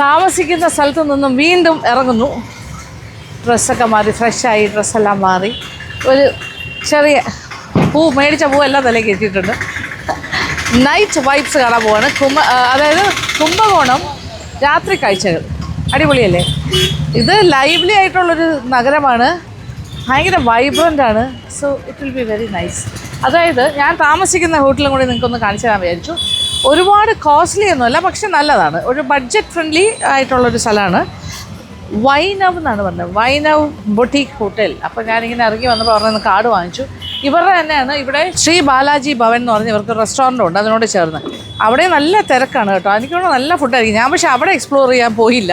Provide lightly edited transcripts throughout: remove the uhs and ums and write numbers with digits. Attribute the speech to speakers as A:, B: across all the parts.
A: താമസിക്കുന്ന സ്ഥലത്ത് നിന്നും വീണ്ടും ഇറങ്ങുന്നു. ഡ്രസ്സൊക്കെ മാറി, ഫ്രഷായി, ഡ്രസ്സെല്ലാം മാറി, ഒരു ചെറിയ മേടിച്ച പൂവെല്ലാം തലയിൽ കെട്ടിയിട്ടുണ്ട്. നൈറ്റ് വൈബ്സ് കാണാൻ പോവാണ്. അതായത് കുംഭകോണം രാത്രി കാഴ്ചകൾ. അടിപൊളിയല്ലേ? ഇത് ലൈവ്ലി ആയിട്ടുള്ളൊരു നഗരമാണ്, ഭയങ്കര വൈബ്രൻ്റ് ആണ്. So it will be very nice. അതായത് ഞാൻ താമസിക്കുന്ന ഹോട്ടലും കൂടി നിങ്ങൾക്കൊന്ന് കാണിച്ചു തരാൻ വിചാരിച്ചു. ഒരുപാട് കോസ്റ്റ്ലി ഒന്നുമല്ല, പക്ഷെ നല്ലതാണ്. ഒരു ബഡ്ജറ്റ് ഫ്രണ്ട്ലി ആയിട്ടുള്ളൊരു സ്ഥലമാണ്. വൈനവ് എന്നാണ് പറഞ്ഞത്, വൈനവ് ബൊട്ടീക്ക് ഹോട്ടൽ. അപ്പോൾ ഞാനിങ്ങനെ ഇറങ്ങി വന്നപ്പോൾ പറഞ്ഞ കാർഡ് വാങ്ങിച്ചു. ഇവരുടെ തന്നെയാണ് ഇവിടെ ശ്രീ ബാലാജി ഭവൻ എന്ന് പറഞ്ഞ് ഇവർക്ക് റെസ്റ്റോറൻ്റ് ഉണ്ട് അതിനോട് ചേർന്ന്. അവിടെ നല്ല തിരക്കാണ് കേട്ടോ. എനിക്കോട് നല്ല ഫുഡായിരിക്കും. ഞാൻ പക്ഷേ അവിടെ എക്സ്പ്ലോർ ചെയ്യാൻ പോയില്ല.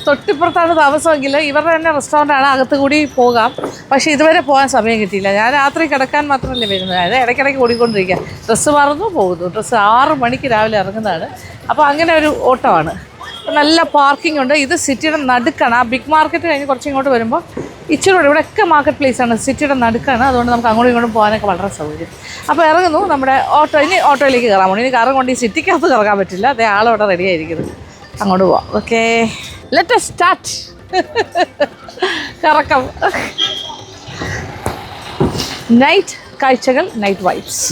A: തൊട്ടിപ്പുറത്താണ് താമസമെങ്കിൽ ഇവരുടെ തന്നെ റെസ്റ്റോറൻ്റാണ്, അകത്ത് കൂടി പോകാം. പക്ഷേ ഇതുവരെ പോകാൻ സമയം കിട്ടിയില്ല. ഞാൻ രാത്രി കിടക്കാൻ മാത്രമല്ലേ വരുന്നത്, അതായത് ഇടയ്ക്കിടയ്ക്ക് ഓടിക്കൊണ്ടിരിക്കുക. ഡ്രസ്സ് മറന്നു പോകുന്നു. ഡ്രസ്സ് 6 മണിക്ക് രാവിലെ ഇറങ്ങുന്നതാണ്. അപ്പോൾ അങ്ങനെ ഒരു ഓട്ടമാണ്. നല്ല പാർക്കിംഗ് ഉണ്ട്. ഇത് സിറ്റിയുടെ നടുക്കാണ്. ആ ബിഗ് മാർക്കറ്റ് കഴിഞ്ഞ് കുറച്ച് ഇങ്ങോട്ട് വരുമ്പോൾ ഇച്ചിരി കൂടെ ഇവിടെയൊക്കെ മാർക്കറ്റ് പ്ലേസാണ്, സിറ്റിയുടെ നടുക്കാണ്. അതുകൊണ്ട് നമുക്ക് അങ്ങോട്ടും ഇങ്ങോട്ടും പോകാനൊക്കെ വളരെ സൗകര്യം. അപ്പോൾ ഇറങ്ങുന്നു നമ്മുടെ ഓട്ടോ. ഇനി ഓട്ടോയിലേക്ക് കയറാൻ പോകണം. ഇനി കാറും കൊണ്ട് ഈ സിറ്റിക്കകത്ത് കറങ്ങാൻ പറ്റില്ല. അതേ ആളവിടെ റെഡി ആയിരിക്കുന്നത്. അങ്ങോട്ട് പോവാം. ഓക്കെ, ലെറ്റ് us സ്റ്റാർട്ട് കറക്കം. നൈറ്റ് കാഴ്ചകൾ, നൈറ്റ് വൈബ്സ്.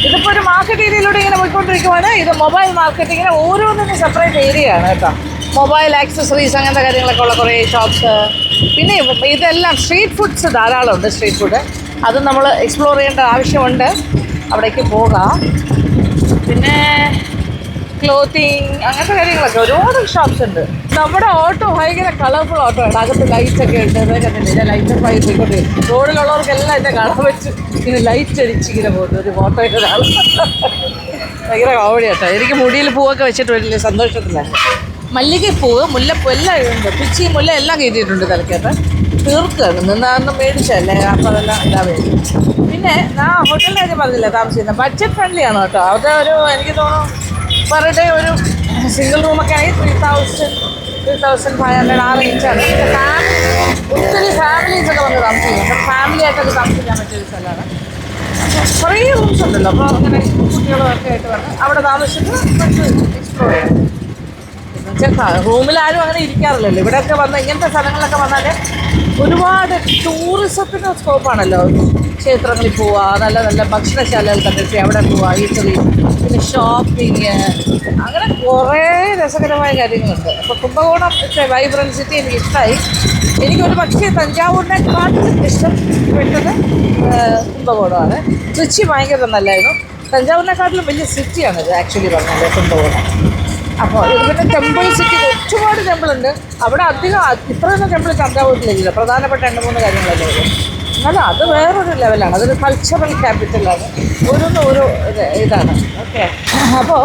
A: ഇതിപ്പോൾ ഒരു മാർക്കറ്റ് ഏരിയയിലൂടെ ഇങ്ങനെ പോയിക്കൊണ്ടിരിക്കുവാണ്. ഇത് മൊബൈൽ മാർക്കറ്റിങ്ങിന് ഓരോന്നിനും സെപ്പറേറ്റ് ഏരിയ ആണ് കേട്ടോ. മൊബൈൽ ആക്സസറീസ് അങ്ങനത്തെ കാര്യങ്ങളൊക്കെ ഉള്ള കുറേ ഷോപ്സ്. പിന്നെ ഇതെല്ലാം സ്ട്രീറ്റ് ഫുഡ്സ് ധാരാളമുണ്ട്. സ്ട്രീറ്റ് ഫുഡ് അത് നമ്മൾ എക്സ്പ്ലോർ ചെയ്യേണ്ട ആവശ്യമുണ്ട്. അവിടേക്ക് പോകാം. പിന്നെ ക്ലോത്തിങ് അങ്ങനത്തെ കാര്യങ്ങളൊക്കെ ഒരുപാട് ഷോപ്സ് ഉണ്ട്. നമ്മുടെ ഓട്ടോ ഭയങ്കര കളർഫുൾ ഓട്ടോ ആണ്. അകത്ത് ലൈറ്റൊക്കെ ഉണ്ട്. കണ്ടിട്ടില്ല, ലൈറ്റൊക്കെ ആയി പോയിക്കൊണ്ട് റോഡിലുള്ളവർക്കെല്ലാം എന്നെ കാണാൻ പറ്റും. ഇങ്ങനെ ലൈറ്റ് അടിച്ചിങ്ങനെ പോകുന്നു ഒരു ഓട്ടോയുടെ ഒരാൾ. ഭയങ്കര കോമഡി കേട്ടോ. എനിക്ക് മുടിയിൽ പൂവൊക്കെ വെച്ചിട്ട് വലിയ സന്തോഷത്തിലാണ്. മല്ലികപ്പൂവ്, മുല്ലപ്പൂ എല്ലാം ഉണ്ട്. പിച്ചി മുല്ല എല്ലാം കയറ്റിയിട്ടുണ്ട് തലക്കകത്ത്. തീർക്കുകയാണ്. നിന്നാന്നും മേടിച്ചല്ലേ, അപ്പോൾ അതെല്ലാം ഇതാ വേണ്ടി. പിന്നെ ഞാൻ ഹോട്ടലിൻ്റെ കാര്യം പറഞ്ഞില്ല, താമസിക്കുന്നത് ബഡ്ജറ്റ് ഫ്രണ്ട്ലി ആണ് കേട്ടോ. അത് ഒരു എനിക്ക് തോന്നുന്നു പെർ ഡേ ഒരു സിംഗിൾ റൂമൊക്കെ ആയി 3,500 ആ റേഞ്ചാണ്. ഒത്തിരി ഫാമിലീസൊക്കെ വന്ന് താമസിക്കുന്നുണ്ട്. ഫാമിലി ആയിട്ടൊക്കെ താമസിക്കാൻ പറ്റിയൊരു സ്ഥലമാണ്. കുറേ റൂംസ് ഉണ്ടല്ലോ. അപ്പോൾ അങ്ങനെ കുട്ടികളൊക്കെ ആയിട്ട് വന്ന് അവിടെ താമസിച്ചിട്ട് എക്സ്പ്ലോർ ചെയ്യാം. റൂമിലാരും അങ്ങനെ ഇരിക്കാറില്ലല്ലോ. ഇവിടെയൊക്കെ വന്ന് ഇങ്ങനത്തെ സ്ഥലങ്ങളിലൊക്കെ വന്നാൽ ഒരുപാട് ടൂറിസത്തിന് സ്കോപ്പാണല്ലോ. ക്ഷേത്രങ്ങളിൽ പോവുക, നല്ല നല്ല ഭക്ഷണശാലകൾ കണ്ടിട്ട് അവിടെ പോവുക, ഈറ്ററി, പിന്നെ ഷോപ്പിങ്, അങ്ങനെ കുറേ രസകരമായ കാര്യങ്ങളുണ്ട്. അപ്പോൾ കുംഭകോണം വൈബ്രൻറ്റ് സിറ്റി എനിക്ക് ഇഷ്ടമായി. എനിക്കൊരു പക്ഷേ തഞ്ചാവൂരിനെക്കാട്ടിലും ഇഷ്ടപ്പെട്ടത് കുംഭകോണമാണ്. ട്രിച്ചി ഭയങ്കര നല്ലതായിരുന്നു. തഞ്ചാവൂരിനെക്കാട്ടിലും വലിയ സിറ്റിയാണിത് ആക്ച്വലി പറഞ്ഞത് കുംഭകോണം. അപ്പോൾ ഇത് പിന്നെ ടെമ്പിൾ സിറ്റി, ഒരുപാട് ടെമ്പിളുണ്ട് അവിടെ. അധികം ഇത്രയൊന്നും ടെമ്പിൾ തഞ്ചാവൂരിലില്ല. പ്രധാനപ്പെട്ട 2-3 കാര്യങ്ങളല്ലേ ഉള്ളൂ. എന്നാലും അത് വേറൊരു ലെവലാണ്. അതൊരു കൾച്ചറൽ ക്യാപിറ്റലാണ്. ഓരോ ഇതാണ്. ഓക്കെ, അപ്പോൾ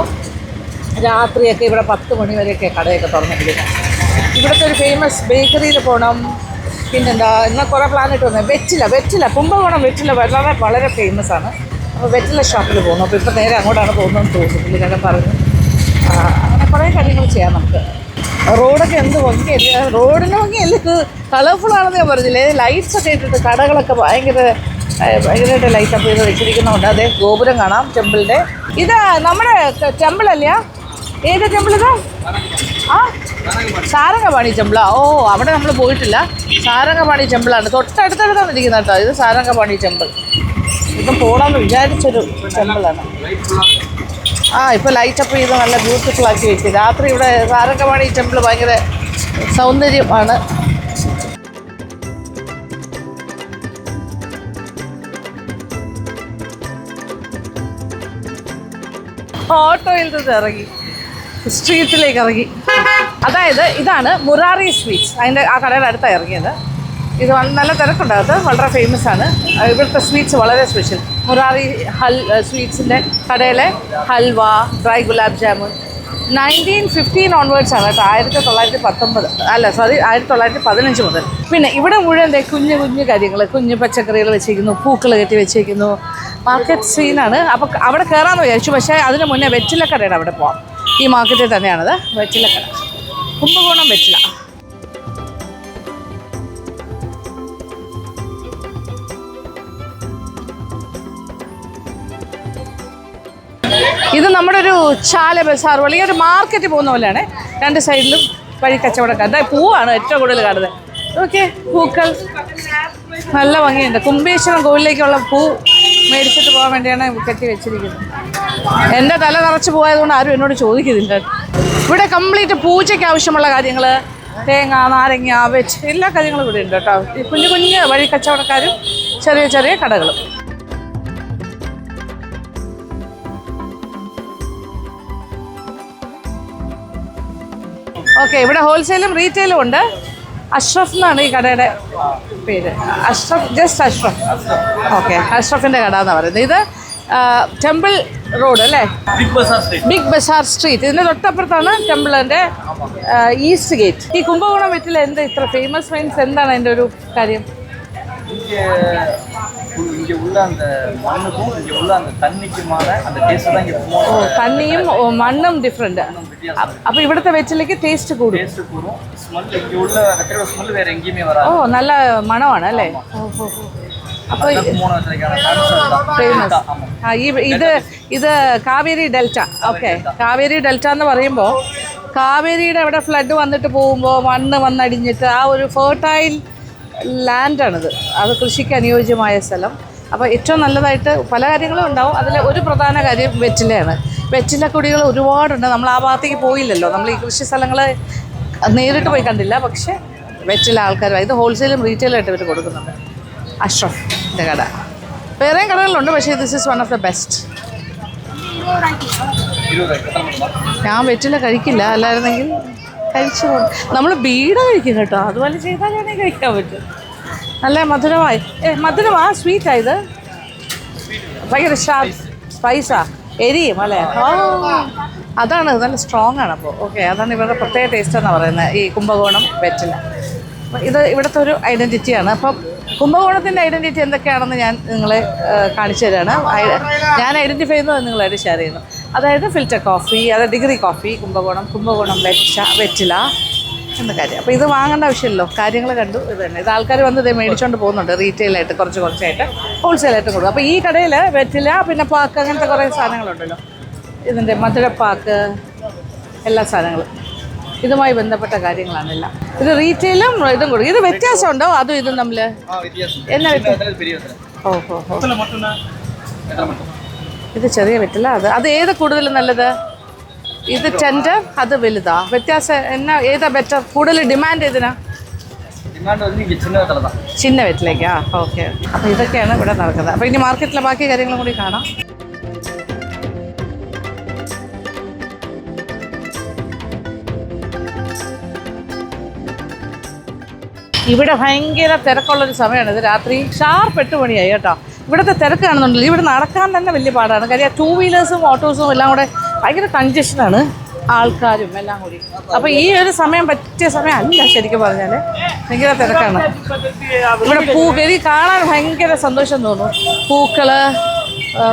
A: രാത്രിയൊക്കെ ഇവിടെ 10 മണി വരെയൊക്കെ കടയൊക്കെ തുറന്നിരിക്കുന്നത്. ഇവിടുത്തെ ഒരു ഫേമസ് ബേക്കറിയിൽ പോകണം. പിന്നെന്താ, എന്നാൽ കുറേ പ്ലാനിട്ട് വന്നത് വെറ്റില കുംഭകോണം വെറ്റില വളരെ വളരെ ഫേമസ് ആണ്. അപ്പോൾ വെറ്റില ഷോപ്പിൽ പോകുന്നു. അപ്പോൾ ഇപ്പോൾ നേരെ അങ്ങോട്ടാണ് പോകുന്നതെന്ന് തോന്നുന്നു. പുള്ളിക്കാരൻ പറഞ്ഞു. അങ്ങനെ കുറേ കാര്യങ്ങൾ ചെയ്യാം നമുക്ക്. റോഡൊക്കെ എന്ത് ഭംഗിയല്ല, റോഡിന് ഭംഗിയല്ല, കളർഫുൾ ആണെന്ന് ഞാൻ പറഞ്ഞില്ലേ. ലൈറ്റ്സൊക്കെ ഇട്ടിട്ട് കടകളൊക്കെ ഭയങ്കരമായിട്ട് ലൈറ്റപ്പ് ചെയ്ത് വെച്ചിരിക്കുന്നുണ്ട്. അതേ ഗോപുരം കാണാം ടെമ്പിളിൻ്റെ. ഇത് നമ്മുടെ ടെമ്പിളല്ല, ഏത് ടെമ്പിൾ ഇതാ? സാരംഗപാണി ടെമ്പിളാ? ഓ, അവിടെ നമ്മൾ പോയിട്ടില്ല. സാരംഗപാണി ടെമ്പിളാണ് തൊട്ടടുത്തടുത്താണ് ഇരിക്കുന്നത് കേട്ടോ. ഇത് സാരംഗപാണി ടെമ്പിൾ. ഇതും പോകണമെന്ന് വിചാരിച്ചൊരു ടെമ്പിളാണ്. ഇപ്പോൾ ലൈറ്റപ്പ് ചെയ്ത് നല്ല ബ്യൂട്ടിഫുൾ ആക്കി വെച്ചു. രാത്രി ഇവിടെ സാരംഗപാണി ടെമ്പിൾ ഭയങ്കര സൗന്ദര്യമാണ്. ഓട്ടോയിൽ നിന്ന് ഇറങ്ങി സ്ട്രീറ്റിലേക്ക് ഇറങ്ങി. അതായത് ഇതാണ് മുറാറി സ്വീറ്റ്സ്. അതിൻ്റെ ആ കടയുടെ അടുത്താണ് ഇറങ്ങിയത്. ഇത് നല്ല തിരക്കുണ്ടാകത്ത്, വളരെ ഫേമസ് ആണ്. ഇവിടുത്തെ സ്വീറ്റ്സ് വളരെ സ്പെഷ്യൽ. മുറാറി സ്വീറ്റ്സിൻ്റെ കടയിലെ ഹൽവ, ഡ്രൈ ഗുലാബ് ജാമുൻ 1915 ഓൺവേർഡ്സ് ആണ് കേട്ടോ. 1915 മുതൽ. പിന്നെ ഇവിടെ മുഴുവൻ കുഞ്ഞു കുഞ്ഞു കാര്യങ്ങൾ, കുഞ്ഞു പച്ചക്കറികൾ വെച്ചിരിക്കുന്നു, പൂക്കൾ കെട്ടി വെച്ചിരിക്കുന്നു. മാർക്കറ്റ് സീനാണ്. അപ്പോൾ അവിടെ കയറാമെന്ന് വിചാരിച്ചു. പക്ഷേ അതിന് മുന്നേ വെറ്റിലക്കടയുടെ അവിടെ പോവാം. ഈ മാർക്കറ്റിൽ തന്നെയാണത് വെറ്റിലക്കട, കുംഭകോണം വെറ്റില. ഇത് നമ്മുടെ ഒരു ചാല ബസാർ പോലെ ഈ ഒരു മാർക്കറ്റ് പോകുന്ന പോലെയാണ്. രണ്ട് സൈഡിലും വഴി കച്ചവടക്കാർ. അതായത് പൂവാണ് ഏറ്റവും കൂടുതൽ കാണുന്നത്. ഓക്കെ, പൂക്കൾ നല്ല ഭംഗിയുണ്ട്. കുംഭേശ്വരം കോവിലേക്കുള്ള പൂ മേടിച്ചിട്ട് പോകാൻ വേണ്ടിയാണ് കെട്ടി വെച്ചിരിക്കുന്നത്. എൻ്റെ തല നിറച്ച് പോയതുകൊണ്ട് ആരും എന്നോട് ചോദിക്കുന്നില്ല. ഇവിടെ കംപ്ലീറ്റ് പൂജയ്ക്ക് ആവശ്യമുള്ള കാര്യങ്ങൾ, തേങ്ങ, നാരങ്ങ, വെച്ച് എല്ലാ കാര്യങ്ങളും ഇവിടെ ഉണ്ട് കേട്ടോ. ഈ കുഞ്ഞു കുഞ്ഞ് വഴി കച്ചവടക്കാരും ചെറിയ ചെറിയ കടകളും. ഓക്കെ, ഇവിടെ ഹോൾസെയിലും റീറ്റെയിലും ഉണ്ട്. അഷ്റഫ് എന്നാണ് ഈ കടയുടെ പേര്. അഷ്റഫ്, ജസ്റ്റ് അഷ്റഫ്. ഓക്കെ, അഷ്റഫിൻ്റെ കട എന്നാണ് പറയുന്നത്. ഇത് ടെമ്പിൾ റോഡ് അല്ലേ, ബിഗ് ബസാർ സ്ട്രീറ്റ്. ഇതിൻ്റെ തൊട്ടപ്പുറത്താണ് ടെമ്പിളിൻ്റെ ഈസ്റ്റ് ഗേറ്റ്. ഈ കുംഭകോണം വെറ്റില എന്താ ഇത്ര ഫേമസ് മീൻസ് എന്താണ് അതിൻ്റെ ഒരു കാര്യം? തണ്ണിയും മണ്ണും ഡിഫറെന്റ്. അപ്പൊ ഇവിടുത്തെ വെറ്റിലേക്ക് ടേസ്റ്റ് കൂടും. ഓ, നല്ല മണമാണ് അല്ലേ? അപ്പൊ ഫേമസ്. ഇത് Kaveri delta. Okay, Kaveri delta എന്ന് പറയുമ്പോൾ കാവേരിയുടെ അവിടെ ഫ്ലഡ് വന്നിട്ട് പോകുമ്പോൾ മണ്ണ് വന്നടിഞ്ഞിട്ട് ആ ഒരു ഫെർട്ടൈൽ ലാൻഡാണിത്. അത് കൃഷിക്ക് അനുയോജ്യമായ സ്ഥലം. അപ്പോൾ ഏറ്റവും നല്ലതായിട്ട് പല കാര്യങ്ങളും ഉണ്ടാവും. അതിൽ ഒരു പ്രധാന കാര്യം വെറ്റിലയാണ്. വെറ്റില കുടികൾ ഒരുപാടുണ്ട്. നമ്മൾ ആ ഭാഗത്തേക്ക് പോയില്ലല്ലോ, നമ്മൾ ഈ കൃഷി സ്ഥലങ്ങൾ നേരിട്ട് പോയി കണ്ടില്ല. പക്ഷേ വെറ്റില ആൾക്കാർ ഇത് ഹോൾസെയിലും റീറ്റെയിലായിട്ട് ഇവർ കൊടുക്കുന്നുണ്ട്. അഷ്റഫിൻ്റെ കട. വേറെയും കടകളുണ്ട്, പക്ഷേ this is one of the best. ഞാൻ വെറ്റില കഴിക്കില്ല, അല്ലായിരുന്നെങ്കിൽ കഴിച്ചു പോകും. നമ്മൾ ബീഡ കഴിക്കും കേട്ടോ, അതുപോലെ ചെയ്താലേ കഴിക്കാൻ പറ്റും. നല്ല മധുരമായി. മധുരമാ സ്വീറ്റായത്? ഭയങ്കര സ്പൈസാ, എരിയും അല്ലേ? ഓ, അതാണ് നല്ല സ്ട്രോങ് ആണ്. അപ്പോൾ ഓക്കെ, അതാണ് ഇവരുടെ പ്രത്യേക ടേസ്റ്റ് എന്നാണ് പറയുന്നത് ഈ കുംഭകോണം വെറ്റില. അപ്പം ഇത് ഇവിടുത്തെ ഒരു ഐഡൻറ്റിറ്റിയാണ്. അപ്പം കുംഭകോണത്തിൻ്റെ ഐഡൻറ്റിറ്റി എന്തൊക്കെയാണെന്ന് ഞാൻ നിങ്ങളെ കാണിച്ചു തരാണ്. ഞാൻ ഐഡൻറ്റിഫൈ ചെയ്യുന്നത് നിങ്ങളായിട്ട് ഷെയർ ചെയ്യുന്നു. അതായത് ഫിൽറ്റർ കോഫി, അതായത് ഡിഗ്രി കോഫി, കുംഭകോണം വെറ്റില എന്ന കാര്യം. അപ്പോൾ ഇത് വാങ്ങേണ്ട ആവശ്യമില്ലല്ലോ, കാര്യങ്ങൾ കണ്ടു. ഇത് തന്നെ ഇത് ആൾക്കാർ വന്ന് ഇത് മേടിച്ചുകൊണ്ട് പോകുന്നുണ്ട് റീറ്റെയിലായിട്ട്, കുറച്ചായിട്ട് ഹോൾസെയിലായിട്ട് കൊടുക്കും. അപ്പോൾ ഈ കടയിൽ വെറ്റില, പിന്നെ പാക്ക്, അങ്ങനത്തെ കുറേ സാധനങ്ങളുണ്ടല്ലോ. ഇതിൻ്റെ മധുരപ്പാക്ക്, എല്ലാ സാധനങ്ങളും ഇതുമായി ബന്ധപ്പെട്ട കാര്യങ്ങളാണെല്ലാം. ഇത് റീറ്റെയിലും ഇതും കൊടുക്കും. ഇത് വ്യത്യാസമുണ്ടോ അതും ഇതും തമ്മിൽ? എന്നാ ഓഹോ, ഇത് ചെറിയ വെറ്റില. അത് ഏത് കൂടുതൽ നല്ലത്? ഇത് ടെൻഡർ, അത് വലുതാ. വ്യത്യാസം എന്നാ, ഏതാ ബെറ്റർ? കൂടുതൽ ഡിമാൻഡ് ഏതിനാ? ചിന്ന വെറ്റിലേക്കാ. ഓക്കെ, അപ്പോൾ ഇതൊക്കെയാണ് ഇവിടെ നടക്കുന്നത്. അപ്പോൾ ഇനി മാർക്കറ്റിലെ ബാക്കി കാര്യങ്ങളും കൂടി കാണാം. ഇവിടെ ഭയങ്കര തിരക്കുള്ളൊരു സമയമാണ്. ഇത് രാത്രി ഷാർപ്പ് 8 മണിയായി കേട്ടോ. ഇവിടുത്തെ തിരക്ക് കാണുന്നുണ്ടല്ലോ. ഇവിടെ നടക്കാൻ തന്നെ വലിയ പാടാണ്. കാര്യം 2 വീലേഴ്സും ഓട്ടോസും എല്ലാം കൂടെ ഭയങ്കര കൺജഷനാണ്, ആൾക്കാരും എല്ലാം കൂടി. അപ്പോൾ ഈ ഒരു സമയം പറ്റിയ സമയം അല്ല ശരിക്കും പറഞ്ഞാൽ. ഭയങ്കര തിരക്കാണ്. ഇവിടെ പൂക്കരി കാണാൻ ഭയങ്കര സന്തോഷം തോന്നും. പൂക്കൾ,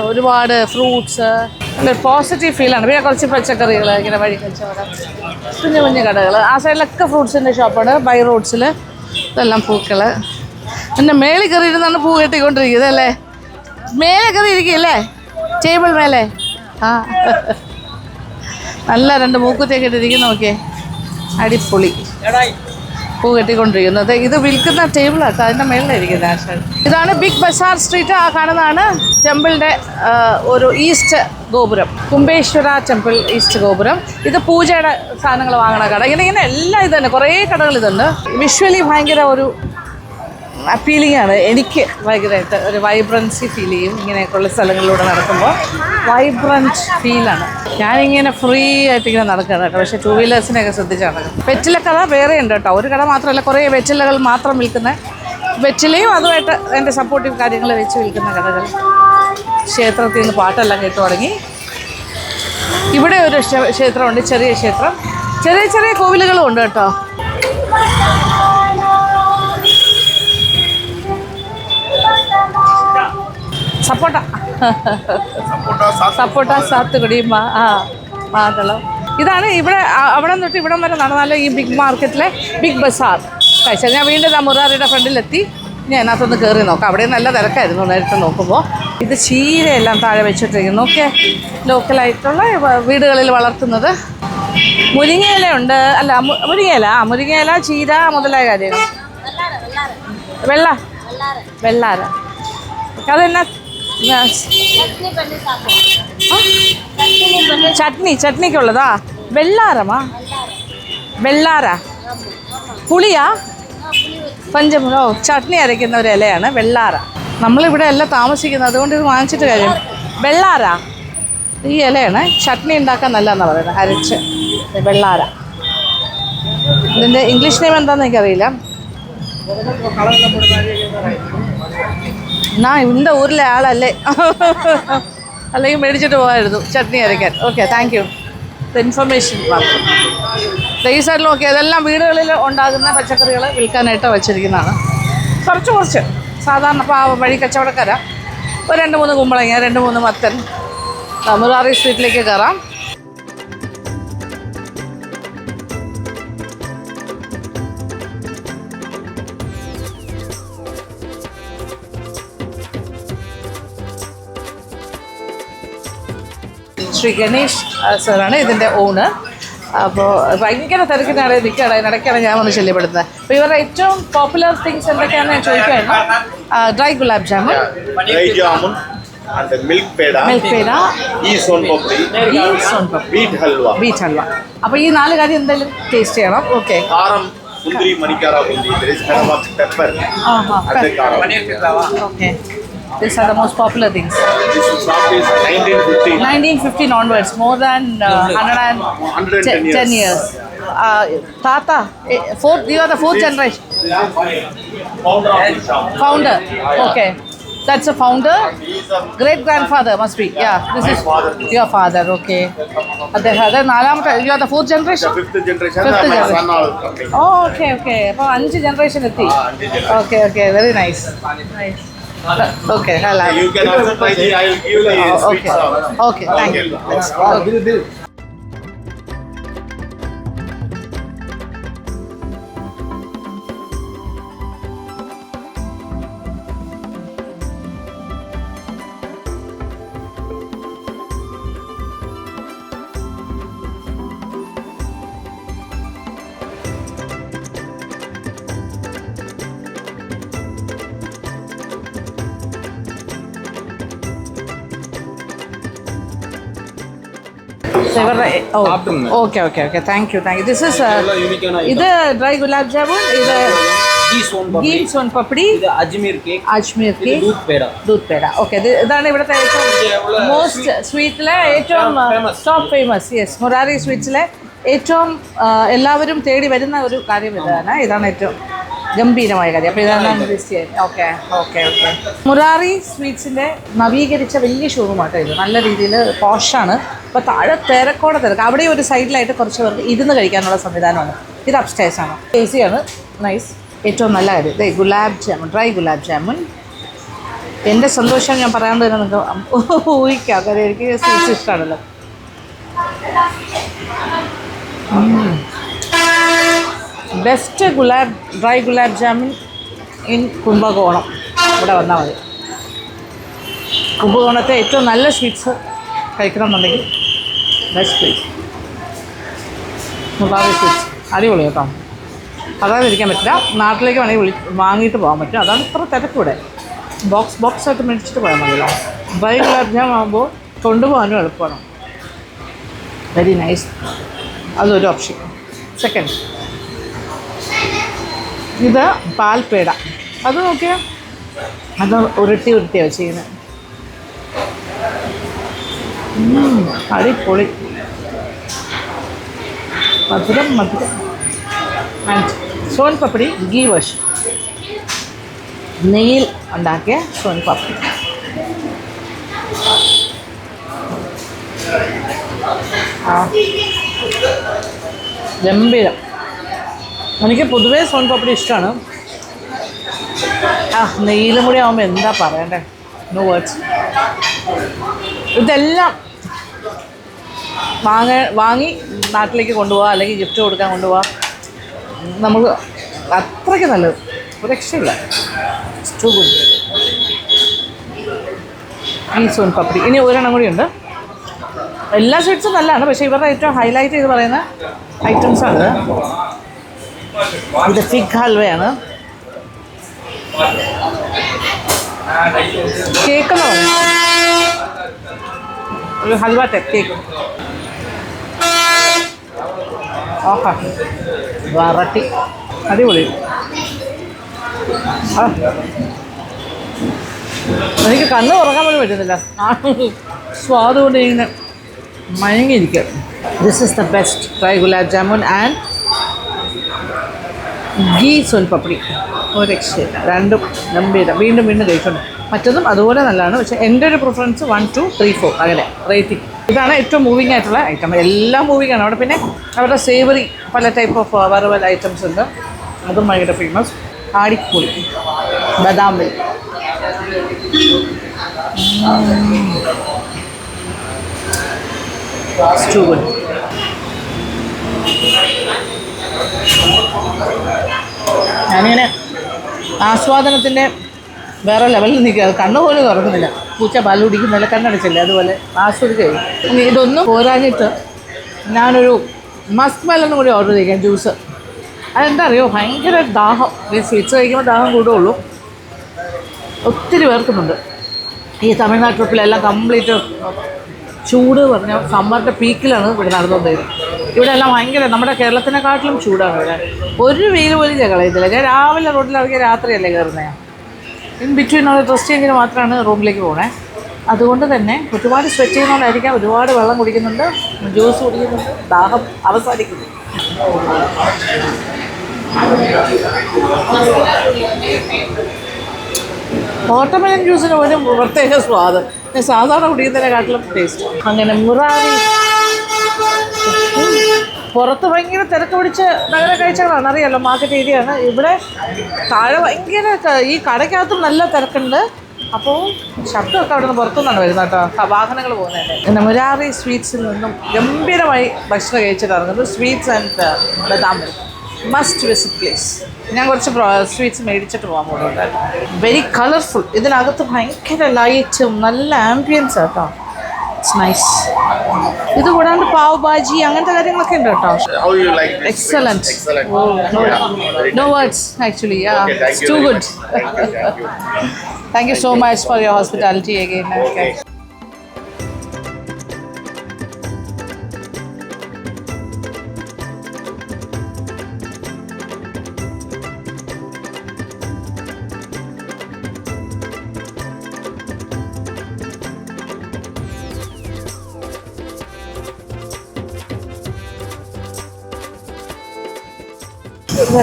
A: ഒരുപാട് ഫ്രൂട്ട്സ്, നല്ലൊരു പോസിറ്റീവ് ഫീലാണ്. പിന്നെ കുറച്ച് പച്ചക്കറികൾ, ഇങ്ങനെ വഴി കച്ചവടം, കുഞ്ഞു കടകൾ. ആ സൈഡിലൊക്കെ ഫ്രൂട്ട്സിൻ്റെ ഷോപ്പാണ്. ബൈ റോഡ്സിൽ ഇതെല്ലാം പൂക്കൾ. എൻ്റെ മേളിൽ കയറിയിരുന്നാണ് പൂ കെട്ടിക്കൊണ്ടിരിക്കുന്നത് അല്ലേ? മേലെ കയറി ഇരിക്കുകയല്ലേ, ടേബിൾ മേലെ. ആ, നല്ല 2 മൂക്കുത്തിയൊക്കെ ഇട്ടിരിക്കുന്നു. നോക്കിയേ, അടിപൊളി പൂ കെട്ടിക്കൊണ്ടിരിക്കുന്നത്. ഇത് വിൽക്കുന്ന ടേബിളാട്ടോ, അതിൻ്റെ മേളിലായിരിക്കുന്നത് ആശാൻ. ഇതാണ് ബിഗ് ബസാർ സ്ട്രീറ്റ്. ആ കാണുന്നതാണ് ടെമ്പിളിൻ്റെ ഒരു ഈസ്റ്റ് ഗോപുരം, കുംഭേശ്വര ടെമ്പിൾ ഈസ്റ്റ് ഗോപുരം. ഇത് പൂജയുടെ സാധനങ്ങൾ വാങ്ങണ കട. ഇങ്ങനെ എല്ലാം ഇത് തന്നെ, കുറേ കടകൾ ഇതുണ്ട്. വിഷ്വലി ഭയങ്കര ഒരു അപ്പീലിംഗ് ആണ്. എനിക്ക് ഭയങ്കരമായിട്ട് ഒരു വൈബ്രൻസി ഫീൽ ചെയ്യും. ഇങ്ങനെയൊക്കെയുള്ള സ്ഥലങ്ങളിലൂടെ നടക്കുമ്പോൾ വൈബ്രൻറ്റ് ഫീലാണ്. ഞാനിങ്ങനെ ഫ്രീ ആയിട്ട് ഇങ്ങനെ നടക്കുകയാണ് കേട്ടോ. പക്ഷേ 2 വീലേഴ്സിനെയൊക്കെ ശ്രദ്ധിച്ചാണ്. വെറ്റില കട വേറെ ഉണ്ട് കേട്ടോ. ഒരു കട മാത്രമല്ല, കുറേ വെറ്റിലകൾ മാത്രം വിൽക്കുന്ന, വെറ്റിലയും അതുമായിട്ട് എൻ്റെ സപ്പോർട്ടീവ് കാര്യങ്ങൾ വെച്ച് വിൽക്കുന്ന കടകൾ. ക്ഷേത്രത്തിൽ നിന്ന് പാട്ടെല്ലാം കേട്ടു തുടങ്ങി. ഇവിടെ ഒരു ക്ഷേത്രമുണ്ട്, ചെറിയ ക്ഷേത്രം. ചെറിയ കോവിലുകളും ഉണ്ട് കേട്ടോ. സപ്പോട്ട സാത്തുകുടി മാതളം. ഇതാണ് ഇവിടെ. അവിടെ തൊട്ട് ഇവിടം വരെ നടന്നാലും ഈ ബിഗ് മാർക്കറ്റിലെ ബിഗ് ബസാർ കാഴ്ച. ഞാൻ വീണ്ടും മുറാറിയുടെ ഫ്രണ്ടിലെത്തി. ഞാൻ അതിനകത്തൊന്ന് കയറി നോക്കാം. അവിടെ നല്ല തിരക്കായിരുന്നു നേരത്തെ നോക്കുമ്പോൾ. ഇത് ചീരയെല്ലാം താഴെ വെച്ചിട്ടിരിക്കുന്നു. ഓക്കെ, ലോക്കലായിട്ടുള്ള വീടുകളിൽ വളർത്തുന്നത്. മുരിങ്ങയില ഉണ്ട്. അല്ല, മുരിങ്ങയില, ചീര മുതലായ കാര്യങ്ങൾ. വെള്ളാര അതെന്നാ? ചട്നിക്കുള്ളതാ? വെള്ളാര പുളിയാ? പഞ്ചമുളോ ചട്നി അരയ്ക്കുന്ന ഒരു ഇലയാണ് വെള്ളാര. നമ്മളിവിടെ അല്ല താമസിക്കുന്നത്, അതുകൊണ്ട് ഇത് വാങ്ങിച്ചിട്ട് കാര്യം. വെള്ളാര ഈ ഇലയാണ്. ചട്നി ഉണ്ടാക്കാൻ നല്ലതെന്നാണ് പറയുന്നത്, അരച്ച്. വെള്ളാര. ഇതിൻ്റെ ഇംഗ്ലീഷ് നെയിം എന്താണെന്ന് എനിക്കറിയില്ല. இந்த ഊരിലെ ആളല്ലേ, അല്ലെങ്കിൽ മേടിച്ചിട്ട് പോകായിരുന്നു ചട്നി അരയ്ക്കാൻ. Okay, thank you information. ഈ സൈഡിൽ നോക്കി അതെല്ലാം വീടുകളിൽ ഉണ്ടാകുന്ന പച്ചക്കറികൾ വിൽക്കാനായിട്ട് വച്ചിരിക്കുന്നതാണ്. കുറച്ച് സാധാരണ വഴി കച്ചവടക്കാരാ. ഒരു 2-3 കുമ്പളങ്ങ, 2-3 മത്തൻ. മുരാറി സ്ട്രീറ്റിലേക്ക് കയറാം. ശ്രീ ഗണേഷ് സാറാണ് ഇതിൻ്റെ ഓണർ. അപ്പോൾ ഭയങ്കര തിരക്കിനാണ് നിൽക്കുകയാണ്. ഇടയ്ക്കാണ് ഞാൻ വന്ന് ശല്യപ്പെടുന്നത്. അപ്പോൾ ഇവരുടെ ഏറ്റവും പോപ്പുലർ തിങ്സ് എന്തൊക്കെയാണെന്ന് ഞാൻ ചോദിക്കുകയായിരുന്നു. Dry gulab jamun,
B: milk peda, wheat halwa.
A: അപ്പോൾ ഈ 4 കാര്യം എന്തായാലും ടേസ്റ്റ് ചെയ്യണം. ഓക്കെ.
B: മുന്തിരി, മണിക്കാര മുന്തിരി, pepper,
A: okay. These are the most popular things.
B: This shop is
A: 1915 onwards, more than 110 years. Tata, you are the 4th generation. Founder. Okay. That's a founder. Great grandfather must be. Yeah, this is your father. Okay. You are the 4th generation.
B: Fifth generation.
A: Oh, okay. അപ്പോൾ 5 generation എത്തി. Okay. Very nice. Okay, hello.
B: You can also try the, I will give the sweet sauce.
A: Okay, thank you. Okay. Okay. Thank you. This is ഇത് dry gulab jamun, ഇത് ഗീ സോൻ പപ്പടി, ഇത് Ajmer cake, ദൂത് peda. Okay, ഇതാണ് ഇവിടുത്തെ ഏറ്റവും most സ്വീറ്റിലെ ഏറ്റവും top famous. Yes, Murari സ്വീറ്റ്സിലെ ഏറ്റവും എല്ലാവരും തേടി വരുന്ന ഒരു കാര്യം ഇതാണ് ഏറ്റവും ഗംഭീരമായ കാര്യം. അപ്പോൾ ഇതാണ് ടേസ്റ്റ് ചെയ്യാൻ. ഓക്കെ. മുരാരി സ്വീറ്റ്സിൻ്റെ നവീകരിച്ച വലിയ ഷോറൂമാട്ടോ ഇത്. നല്ല രീതിയിൽ പോഷാണ്. അപ്പോൾ താഴെ തിരക്ക്. അവിടെ ഒരു സൈഡിലായിട്ട് കുറച്ച് പേർക്ക് ഇരുന്ന് കഴിക്കാനുള്ള സംവിധാനമാണ്. ഇത് അപ്സ്റ്റേഴ്സാണ്. ടേസ്റ്റിയാണ്, നൈസ്. ഏറ്റവും നല്ല കാര്യം ഇതേ ഗുലാബ് ജാമുൻ, ഡ്രൈ ഗുലാബ് ജാമുൻ. എൻ്റെ സന്തോഷം ഞാൻ പറയാണ്ട് തന്നെ നിങ്ങൾക്ക് ഊഹിക്കാം. കാര്യം എനിക്ക് സ്വീറ്റ്സ് ഇഷ്ടമാണല്ലോ. Best dry gulab jamun in Kumbakonam. ഇവിടെ വന്നാൽ മതി. കുംഭകോണത്തെ ഏറ്റവും നല്ല സ്വീറ്റ്സ് കഴിക്കണം എന്നുണ്ടെങ്കിൽ ബെസ്റ്റ് പ്ലേസ് മുറാറി സ്വീറ്റ്സ്. അടിപൊളി കേട്ടോ. അതായത് ഇരിക്കാൻ പറ്റില്ല. നാട്ടിലേക്ക് വേണമെങ്കിൽ വാങ്ങിയിട്ട് പോകാൻ പറ്റും. അതാണ് ഇത്ര തിരക്കൂടെ. ബോക്സ് ആയിട്ട് മേടിച്ചിട്ട് പോയാൽ മതിയല്ലോ. ഡ്രൈ ഗുലാബ് ജാം ആകുമ്പോൾ കൊണ്ടുപോകാനും എളുപ്പമാണ്. Very nice. അതൊരു ഓപ്ഷൻ. സെക്കൻഡ്, ഇത് പാൽപേട. അത് നോക്കിയാൽ അത് ഉരുട്ടിയാണ് ചെയ്യുന്നത്. അടിപൊളി. മധുരം. ആൻഡ് സോൻ പപ്പടി ഗീ വർഷ്, നെയ്യിൽ ഉണ്ടാക്കിയ സോൻ പപ്പടി. ഗംഭീരം. എനിക്ക് പൊതുവേ സോൻ പപ്പടി ഇഷ്ടമാണ്. നെയ്യിലും കൂടി ആകുമ്പോൾ എന്താ പറയണ്ടേ, നോ വേർഡ്സ്. ഇതെല്ലാം വാങ്ങി നാട്ടിലേക്ക് കൊണ്ടുപോകാം, അല്ലെങ്കിൽ ഗിഫ്റ്റ് കൊടുക്കാൻ കൊണ്ടുപോകാം. നമുക്ക് അത്രയ്ക്ക് നല്ലത്. ഒരു രക്ഷയില്ല. Too good. ഈ സോൻ പപ്പടി. ഇനി ഒരെണ്ണം കൂടിയുണ്ട്. എല്ലാ സ്വീറ്റ്സും നല്ലതാണ്, പക്ഷേ ഇവരുടെ ഏറ്റവും ഹൈലൈറ്റ് ചെയ്ത് പറയുന്ന ഐറ്റംസാണ്. ഇത് ഫിഗ് ഹൽവയാണ്. കേക്ക് എന്ന് പറയും, ഒരു ഹൽവ ടൈപ്പ് കേക്ക്. ഓഹാ, വറട്ടി, അടിപൊളി. എനിക്ക് കണ്ണ് തുറക്കാൻ പോലും പറ്റുന്നില്ല, സ്വാദ് കൊണ്ട് ഇങ്ങനെ മയങ്ങിയിരിക്കുക. This is the best. Try gulab jamun and ghee son papdi. ഒരു രക്ഷയില്ല, രണ്ടും ഗംഭീരം. വീണ്ടും വീണ്ടും കഴിക്കണം. മറ്റതും അതുപോലെ നല്ലതാണ്, പക്ഷേ എൻ്റെ ഒരു പ്രിഫറൻസ് 1, 2, 3, 4 അങ്ങനെ റേറ്റിംഗ്. ഇതാണ് ഏറ്റവും മൂവിങ് ആയിട്ടുള്ള ഐറ്റം. എല്ലാം മൂവിങ് ആണ് അവിടെ. പിന്നെ അവരുടെ സേവറി പല ടൈപ്പ് ഓഫ് വറവൽ ഐറ്റംസ് ഉണ്ട്, അതും ഭയങ്കര ഫേമസ്. ആടിപ്പൊളി ബദാം മിൽക്ക്. To good. ഞാനിങ്ങനെ ആസ്വാദനത്തിൻ്റെ വേറെ ലെവലിൽ നിൽക്കുക. കണ്ണു പോലും തുറക്കുന്നില്ല. പൂച്ച പാൽ കുടിക്കുന്നില്ല, കണ്ണടച്ചില്ല, അതുപോലെ ആസ്വദിക്കുകയും. ഇതൊന്നും പോരാഞ്ഞിട്ട് ഞാനൊരു മസ്ക് മെലനും കൂടി ഓർഡർ ചെയ്യിക്കാം, ജ്യൂസ്. അതെന്താ അറിയോ, ഭയങ്കര ദാഹം. ഈ സ്വീറ്റ്സ് കഴിക്കുമ്പോൾ ദാഹം കൂടുകയുള്ളൂ. ഒത്തിരി പേർക്കുന്നുണ്ട്. ഈ തമിഴ്നാട് ട്രിപ്പിലെല്ലാം കംപ്ലീറ്റ് ചൂട് പറഞ്ഞാൽ സമ്മറിൻ്റെ പീക്കിലാണ് ഇവിടെ നടന്നുകൊണ്ടിരുന്നത്. ഇവിടെ എല്ലാം ഭയങ്കര, നമ്മുടെ കേരളത്തിനെക്കാട്ടിലും ചൂടാണ് ഇവിടെ. ഒരു വെയിൽ പോലും ഞാൻ കളയത്തില്ല. ഞാൻ രാവിലെ റോഡിലിറങ്ങിയ രാത്രിയല്ലേ കയറുന്നത്. ഇൻ ബിറ്റ്വീൻ ഒരു ഡ്രസ് ചേഞ്ചിന് മാത്രമാണ് റൂമിലേക്ക് പോകണേ. അതുകൊണ്ട് തന്നെ ഒരുപാട് സ്വെറ്റ് ചെയ്യുന്നതുകൊണ്ടായിരിക്കാം ഒരുപാട് വെള്ളം കുടിക്കുന്നുണ്ട്, ജ്യൂസ് കുടിക്കുന്നുണ്ട്, ദാഹം അവസാനിക്കുന്നു. വാട്ടർമെലൺ ജ്യൂസിന് ഒരു പ്രത്യേക സ്വാദ്. സാധാരണ കുടിക്കുന്നതിനെക്കാട്ടിലും ടേസ്റ്റ്. അങ്ങനെ മുറാരി പുറത്ത് ഭയങ്കര തിരക്ക് പിടിച്ച് നഗര കാഴ്ചകളാണ്, അറിയാലോ, മാർക്കറ്റ് ഏരിയയാണ്. ഇവിടെ താഴെ ഭയങ്കര, ഈ കടയ്ക്കകത്തും നല്ല തിരക്കുണ്ട്. അപ്പോൾ ശബ്ദമൊക്കെ അവിടെ നിന്ന് പുറത്തുനിന്നാണ് വരുന്നത് കേട്ടോ, വാഹനങ്ങൾ പോകുന്നതല്ലേ. പിന്നെ മുരാരി സ്വീറ്റ്സിൽ നിന്നും ഗംഭീരമായി ഭക്ഷണം കഴിച്ചിട്ട് ഇറങ്ങുന്നത് sweets and badam milk. Must visit place. ഞാൻ കുറച്ച് സ്വീറ്റ്സ് മേടിച്ചിട്ട് പോകാൻ പോകുന്നുണ്ടായിരുന്നു. Very colourful. ഇതിനകത്ത് ഭയങ്കര ലൈറ്റും നല്ല ആംബിയൻസ് കേട്ടോ. It's nice. ഇത് കൂടാണ്ട് പാവ് ഭാജി അങ്ങനത്തെ കാര്യങ്ങളൊക്കെ ഉണ്ട് കേട്ടോ. Excellent. No words actually. It's too good. Thank you so much for your hospitality again. Okay.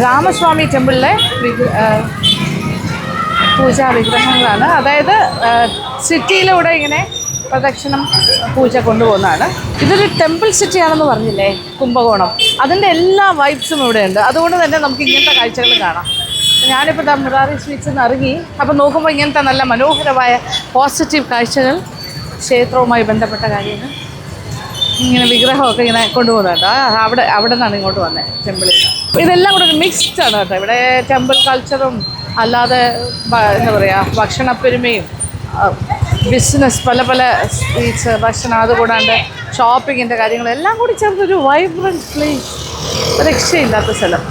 A: Ramaswamy ടെമ്പിളിലെ പൂജാ വിഗ്രഹങ്ങളാണ്. അതായത് സിറ്റിയിലൂടെ ഇങ്ങനെ പ്രദക്ഷിണം പൂജ കൊണ്ടുപോകുന്നതാണ്. ഇതൊരു ടെമ്പിൾ സിറ്റിയാണെന്ന് പറഞ്ഞില്ലേ കുംഭകോണം, അതിൻ്റെ എല്ലാ വൈബ്സും ഇവിടെയുണ്ട്. അതുകൊണ്ട് തന്നെ നമുക്ക് ഇങ്ങനത്തെ കാഴ്ചകൾ കാണാം. ഞാനിപ്പോൾ മുറാരി സ്വീറ്റ്സിൽ നിന്ന് ഇറങ്ങി, അപ്പോൾ നോക്കുമ്പോൾ ഇങ്ങനത്തെ നല്ല മനോഹരമായ പോസിറ്റീവ് കാഴ്ചകൾ, ക്ഷേത്രവുമായി ബന്ധപ്പെട്ട കാര്യങ്ങൾ, ഇങ്ങനെ വിഗ്രഹമൊക്കെ ഇങ്ങനെ കൊണ്ടുപോകുന്നുണ്ട്. അവിടെ നിന്നാണ് ഇങ്ങോട്ട് വന്നത്, ടെമ്പിളിൽ. ഇതെല്ലാം കൂടെ ഒരു മിക്സ്ഡ് ആണ് കേട്ടോ. ഇവിടെ ടെമ്പിൾ കൾച്ചറും അല്ലാതെ എന്താ പറയുക ഭക്ഷണപ്പെരുമയും ബിസിനസ്, പല പല സ്വീറ്റ്സ്, ഭക്ഷണം, അതുകൂടാണ്ട് ഷോപ്പിങ്ങിൻ്റെ കാര്യങ്ങളെല്ലാം കൂടി ചേർന്നൊരു വൈബ്രൻറ്റ് പ്ലേസ്. രക്ഷയില്ലാത്ത സ്ഥലം.